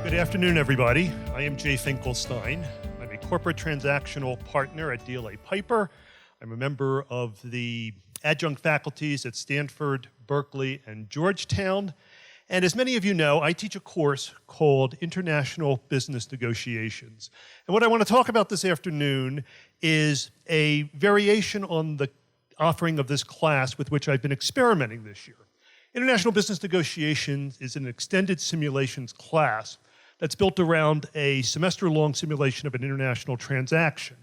Good afternoon, everybody. I am Jay Finkelstein. I'm a corporate transactional partner at DLA Piper. I'm a member of the adjunct faculties at Stanford, Berkeley, and Georgetown. And as many of you know, I teach a course called International Business Negotiations. And what I want to talk about this afternoon is a variation on the offering of this class with which I've been experimenting this year. International Business Negotiations is an extended simulations class that's built around a semester-long simulation of an international transaction.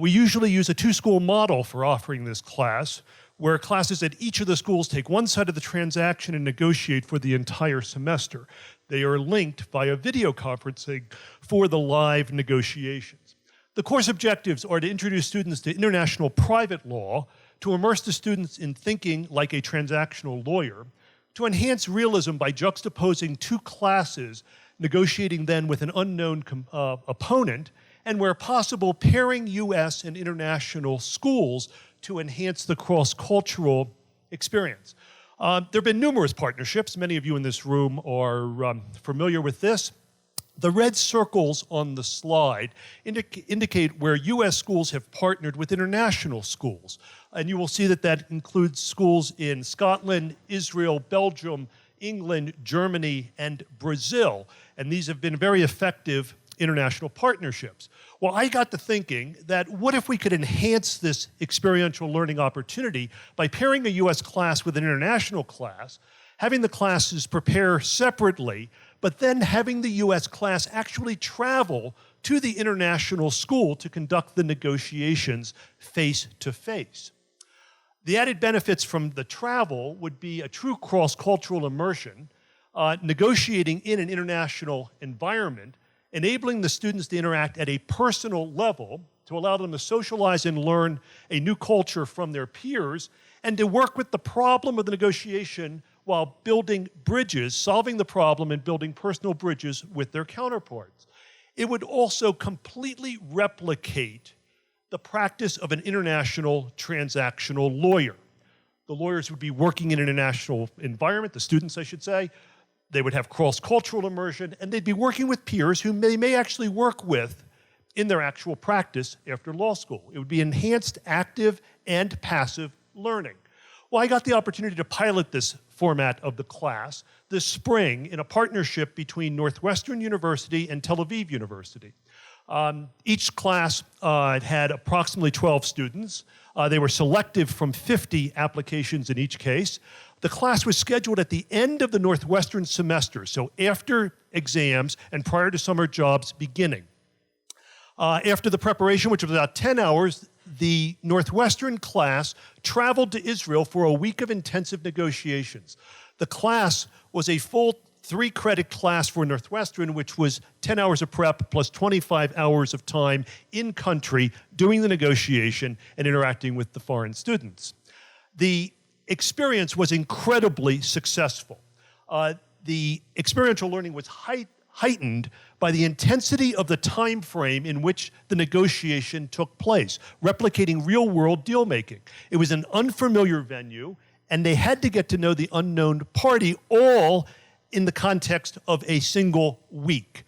We usually use a two-school model for offering this class, where classes at each of the schools take one side of the transaction and negotiate for the entire semester. They are linked via video conferencing for the live negotiations. The course objectives are to introduce students to international private law, to immerse the students in thinking like a transactional lawyer, to enhance realism by juxtaposing two classes, negotiating then with an unknown opponent, and where possible, pairing US and international schools to enhance the cross-cultural experience. There have been numerous partnerships. Many of you in this room are familiar with this. The red circles on the slide indicate where US schools have partnered with international schools. And you will see that that includes schools in Scotland, Israel, Belgium, England, Germany, and Brazil. And these have been very effective international partnerships. Well, I got to thinking that what if we could enhance this experiential learning opportunity by pairing a US class with an international class, having the classes prepare separately, but then having the US class actually travel to the international school to conduct the negotiations face to face. The added benefits from the travel would be a true cross-cultural immersion, negotiating in an international environment, enabling the students to interact at a personal level to allow them to socialize and learn a new culture from their peers, and to work with the problem of the negotiation while building bridges, solving the problem and building personal bridges with their counterparts. It would also completely replicate the practice of an international transactional lawyer. The lawyers would be working in an international environment, the students, I should say. They would have cross-cultural immersion, and they'd be working with peers whom they may actually work with in their actual practice after law school. It would be enhanced active and passive learning. Well, I got the opportunity to pilot this format of the class this spring in a partnership between Northwestern University and Tel Aviv University. Each class had approximately 12 students. They were selective from 50 applications in each case. The class was scheduled at the end of the Northwestern semester, so after exams and prior to summer jobs beginning. After the preparation, which was about 10 hours, the Northwestern class traveled to Israel for a week of intensive negotiations. The class was a full 3-credit class for Northwestern, which was 10 hours of prep plus 25 hours of time in country doing the negotiation and interacting with the foreign students. The experience was incredibly successful. The experiential learning was heightened by the intensity of the time frame in which the negotiation took place, replicating real-world deal-making. It was an unfamiliar venue, and they had to get to know the unknown party, all in the context of a single week.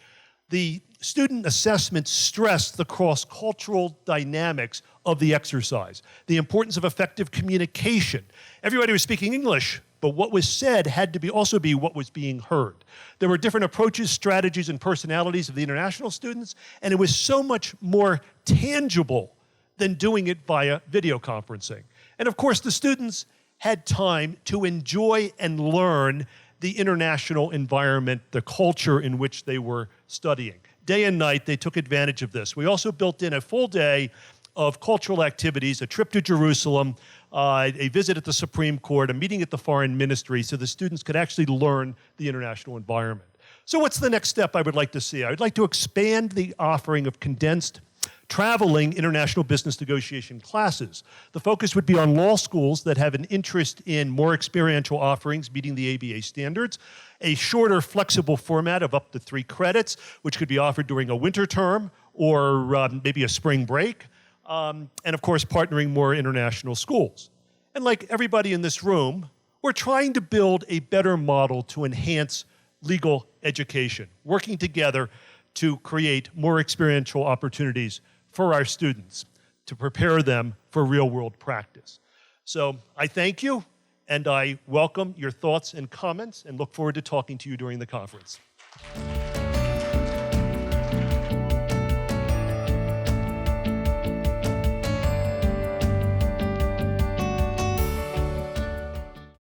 The student assessment stressed the cross-cultural dynamics of the exercise, the importance of effective communication. Everybody was speaking English, but what was said had to also be what was being heard. There were different approaches, strategies, and personalities of the international students, and it was so much more tangible than doing it via video conferencing. And of course, the students had time to enjoy and learn the international environment, the culture in which they were studying. Day and night, they took advantage of this. We also built in a full day of cultural activities, a trip to Jerusalem, a visit at the Supreme Court, a meeting at the Foreign Ministry, so the students could actually learn the international environment. So what's the next step I would like to see? I would like to expand the offering of condensed traveling international business negotiation classes. The focus would be on law schools that have an interest in more experiential offerings meeting the ABA standards, a shorter, flexible format of up to 3 credits, which could be offered during a winter term or maybe a spring break, and of course, partnering more international schools. And like everybody in this room, we're trying to build a better model to enhance legal education, working together to create more experiential opportunities for our students to prepare them for real-world practice. So I thank you, and I welcome your thoughts and comments, and look forward to talking to you during the conference.